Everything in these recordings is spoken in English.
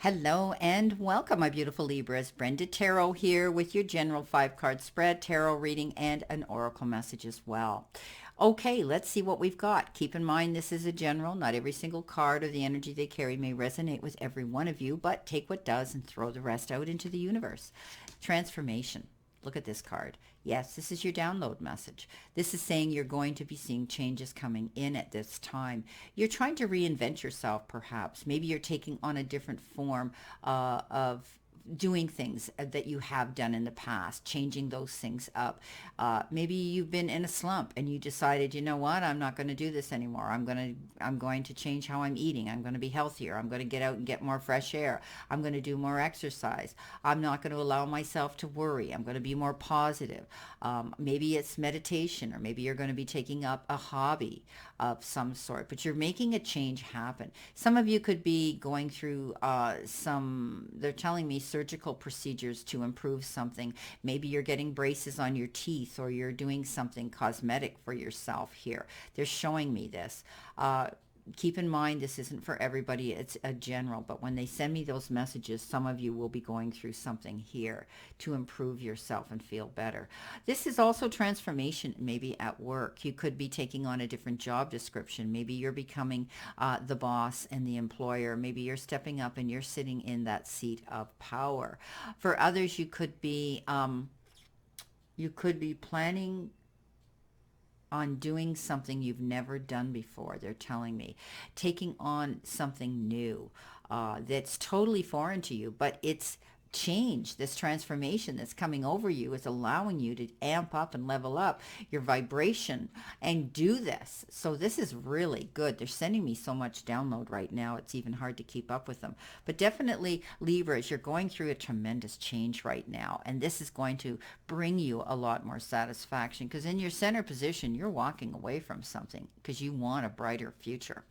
Hello and welcome, my beautiful Libras. Brenda Tarot here with your general 5 card spread, tarot reading, and an oracle message as well. Okay, let's see what we've got. Keep in mind this is a general. Not every single card or the energy they carry may resonate with every one of you, but take what does and throw the rest out into the universe. Transformation. Look at this card. Yes, this is your download message. This is saying you're going to be seeing changes coming in at this time. You're trying to reinvent yourself, perhaps. Maybe you're taking on a different form of doing things that you have done in the past, changing those things up. Maybe you've been in a slump and you decided, you know what, I'm not going to do this anymore. I'm going to change how I'm eating. I'm going to be healthier. I'm going to get out and get more fresh air. I'm going to do more exercise. I'm not going to allow myself to worry. I'm going to be more positive. Maybe it's meditation, or maybe you're going to be taking up a hobby of some sort, but you're making a change happen. Some of you could be going through they're telling me surgical procedures to improve something. Maybe you're getting braces on your teeth, or you're doing something cosmetic for yourself here. They're showing me this. Keep in mind, this isn't for everybody. It's a general, but when they send me those messages, some of you will be going through something here to improve yourself and feel better. This is also transformation, maybe at work. You could be taking on a different job description. Maybe you're becoming the boss and the employer. Maybe you're stepping up and you're sitting in that seat of power. For others, you could be planning on doing something you've never done before. They're telling me taking on something new that's totally foreign to you, but it's change. This transformation that's coming over you is allowing you to amp up and level up your vibration and do this. So this is really good. They're sending me so much download right now, it's even hard to keep up with them. But definitely, Libras, you're going through a tremendous change right now, and this is going to bring you a lot more satisfaction, because in your center position, you're walking away from something because you want a brighter future.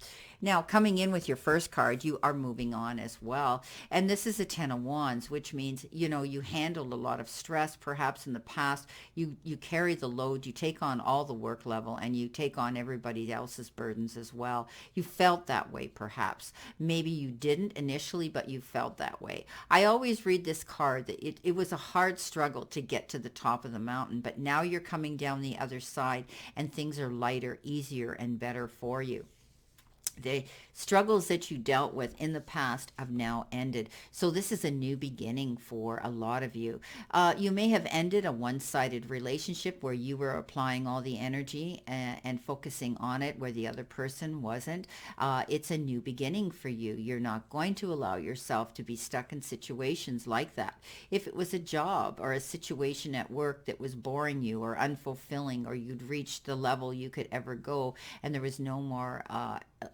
Now, coming in with your first card, you are moving on as well. And this is a 10 of Wands, which means, you handled a lot of stress perhaps in the past. You carry the load, you take on all the work level, and you take on everybody else's burdens as well. You felt that way perhaps. Maybe you didn't initially, but you felt that way. I always read this card that it was a hard struggle to get to the top of the mountain, but now you're coming down the other side and things are lighter, easier, and better for you. The struggles that you dealt with in the past have now ended. So this is a new beginning for a lot of you. You may have ended a one-sided relationship where you were applying all the energy and focusing on it where the other person wasn't. It's a new beginning for you. You're not going to allow yourself to be stuck in situations like that. If it was a job or a situation at work that was boring you or unfulfilling, or you'd reached the level you could ever go and there was no more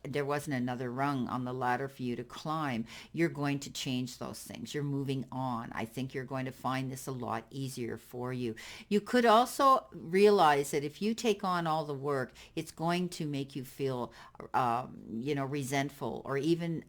there wasn't another rung on the ladder for you to climb, you're going to change those things. You're moving on. I think you're going to find this a lot easier for you. You could also realize that if you take on all the work, it's going to make you feel, resentful, or even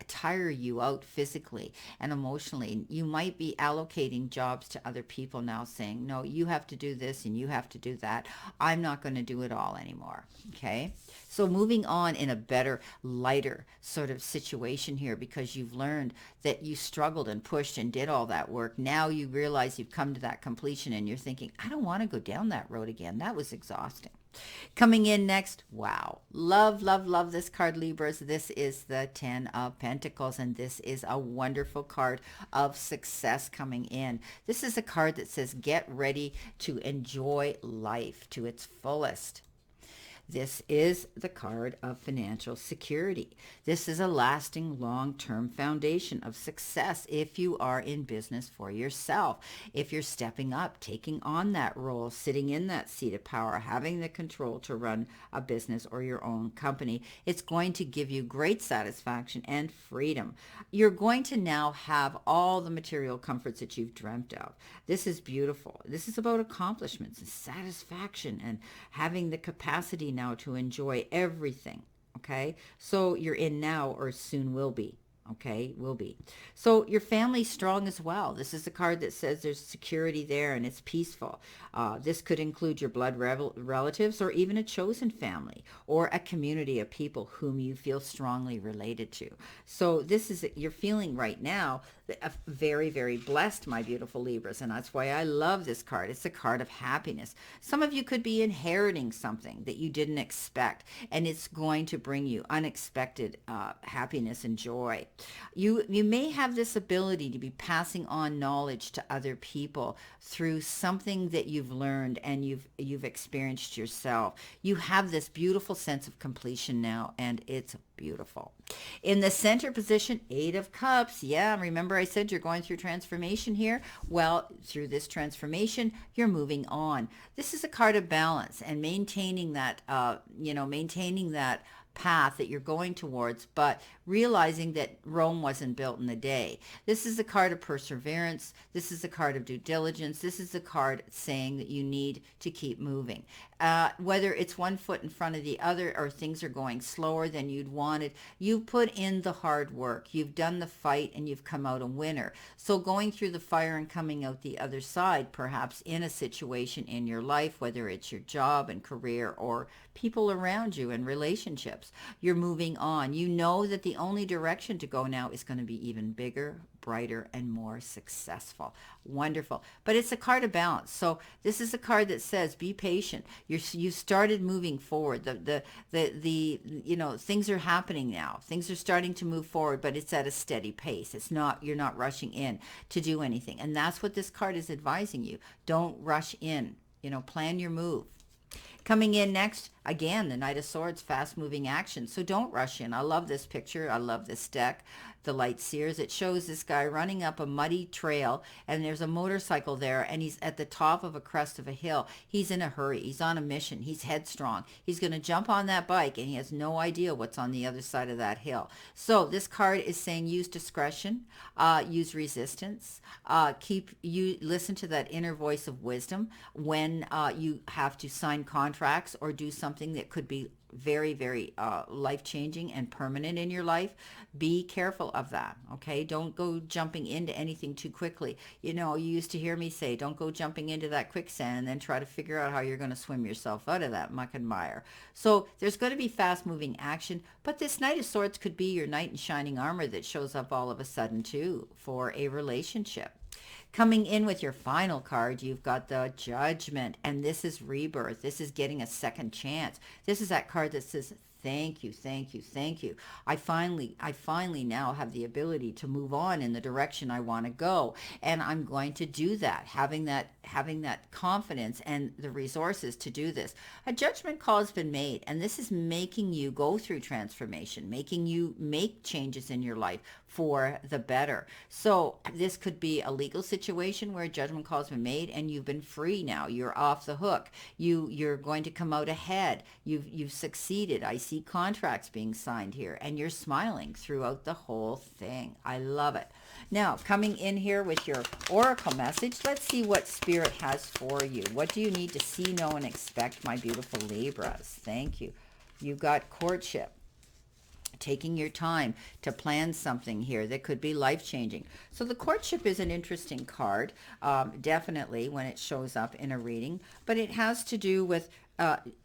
tire you out physically and emotionally. You might be allocating jobs to other people now, saying, no, you have to do this and you have to do that. I'm not going to do it all anymore. Okay? So moving on in a better, lighter sort of situation here, because you've learned that you struggled and pushed and did all that work. Now you realize you've come to that completion and you're thinking, I don't want to go down that road again. That was exhausting. Coming in next, wow. Love, love, love this card, Libras. This is the 10 of Pentacles, and this is a wonderful card of success coming in. This is a card that says, get ready to enjoy life to its fullest. This is the card of financial security. This is a lasting, long-term foundation of success if you are in business for yourself. If you're stepping up, taking on that role, sitting in that seat of power, having the control to run a business or your own company, it's going to give you great satisfaction and freedom. You're going to now have all the material comforts that you've dreamt of. This is beautiful. This is about accomplishments and satisfaction and having the capacity now to enjoy everything. Okay, so you're in now, or soon will be. Okay, will be. So your family's strong as well. This is a card that says there's security there and it's peaceful. This could include your blood relatives or even a chosen family or a community of people whom you feel strongly related to. So this is, you're feeling right now very, very blessed, my beautiful Libras. And that's why I love this card. It's a card of happiness. Some of you could be inheriting something that you didn't expect, and it's going to bring you unexpected happiness and joy. You may have this ability to be passing on knowledge to other people through something that you've learned and you've experienced yourself. You have this beautiful sense of completion now, and it's beautiful. In the center position, 8 of Cups. Yeah, remember I said you're going through transformation here? Well, through this transformation, you're moving on. This is a card of balance and maintaining that, maintaining that path that you're going towards, but realizing that Rome wasn't built in a day. This is a card of perseverance. This is a card of due diligence. This is a card saying that you need to keep moving. Whether it's one foot in front of the other or things are going slower than you'd wanted, you put in the hard work. You've done the fight and you've come out a winner. So going through the fire and coming out the other side, perhaps in a situation in your life, whether it's your job and career or people around you and relationships, you're moving on. You know that the only direction to go now is going to be even bigger, brighter, and more successful. Wonderful. But it's a card of balance. So this is a card that says be patient. You started moving forward. Things are happening now. Things are starting to move forward, but it's at a steady pace. You're not rushing in to do anything. And that's what this card is advising you. Don't rush in. Plan your move. Coming in next, again, the Knight of Swords, fast-moving action. So don't rush in. I love this picture. I love this deck. The Light Seers. It shows this guy running up a muddy trail, and there's a motorcycle there, and he's at the top of a crest of a hill. He's in a hurry. He's on a mission. He's headstrong. He's going to jump on that bike, and he has no idea what's on the other side of that hill. So this card is saying use discretion, use resistance, listen to that inner voice of wisdom when you have to sign contracts or do something that could be very, very life-changing and permanent in your life. Be careful of that, okay? Don't go jumping into anything too quickly. You used to hear me say, don't go jumping into that quicksand and then try to figure out how you're going to swim yourself out of that muck and mire. So there's going to be fast-moving action, but this Knight of Swords could be your knight in shining armor that shows up all of a sudden, too, for a relationship. Coming in with your final card, you've got the Judgment, and this is rebirth. This is getting a second chance. This is that card that says, thank you, thank you, thank you. I finally now have the ability to move on in the direction I want to go, and I'm going to do that, having that confidence and the resources to do this. A judgment call has been made, and this is making you go through transformation, making you make changes in your life for the better. So this could be a legal situation where a judgment call has been made and you've been free now. You're off the hook. You're going to come out ahead. You've succeeded. I see contracts being signed here, and you're smiling throughout the whole thing. I love it. Now, coming in here with your oracle message, let's see what Spirit has for you. What do you need to see, know, and expect, my beautiful Libras? Thank you. You got courtship. Taking your time to plan something here that could be life-changing. So the courtship is an interesting card, definitely, when it shows up in a reading, but it has to do with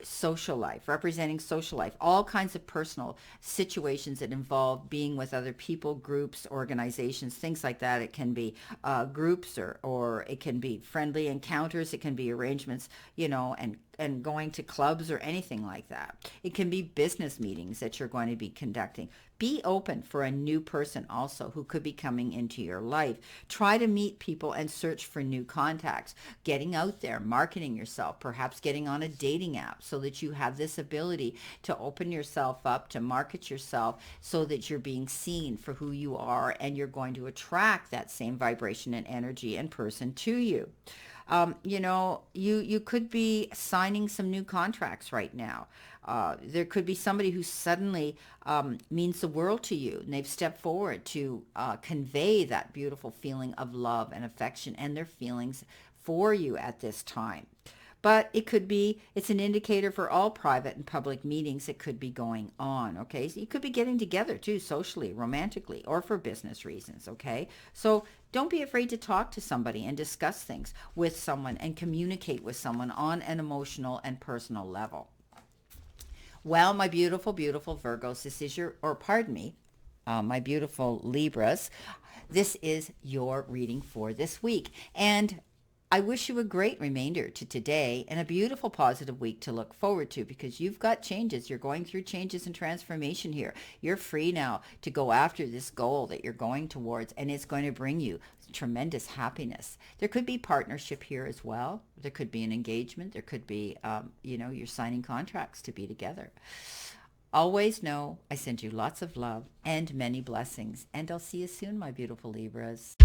social life, representing social life, all kinds of personal situations that involve being with other people, groups, organizations, things like that. It can be groups or it can be friendly encounters. It can be arrangements, and going to clubs or anything like that. It can be business meetings that you're going to be conducting. Be open for a new person also who could be coming into your life. Try to meet people and search for new contacts. Getting out there, marketing yourself, perhaps getting on a dating app so that you have this ability to open yourself up, to market yourself so that you're being seen for who you are, and you're going to attract that same vibration and energy and person to you. You could be signing some new contracts right now. There could be somebody who suddenly means the world to you, and they've stepped forward to convey that beautiful feeling of love and affection and their feelings for you at this time. but it's an indicator for all private and public meetings that could be going on, okay? So you could be getting together too, socially, romantically, or for business reasons, okay? So don't be afraid to talk to somebody and discuss things with someone and communicate with someone on an emotional and personal level. Well, my beautiful, beautiful Virgos, this is your, or pardon me, my beautiful Libras, this is your reading for this week. And I wish you a great remainder to today and a beautiful positive week to look forward to, because you've got changes. You're going through changes and transformation here. You're free now to go after this goal that you're going towards, and it's going to bring you tremendous happiness. There could be partnership here as well. There could be an engagement. There could be, you're signing contracts to be together. Always know I send you lots of love and many blessings, and I'll see you soon, my beautiful Libras.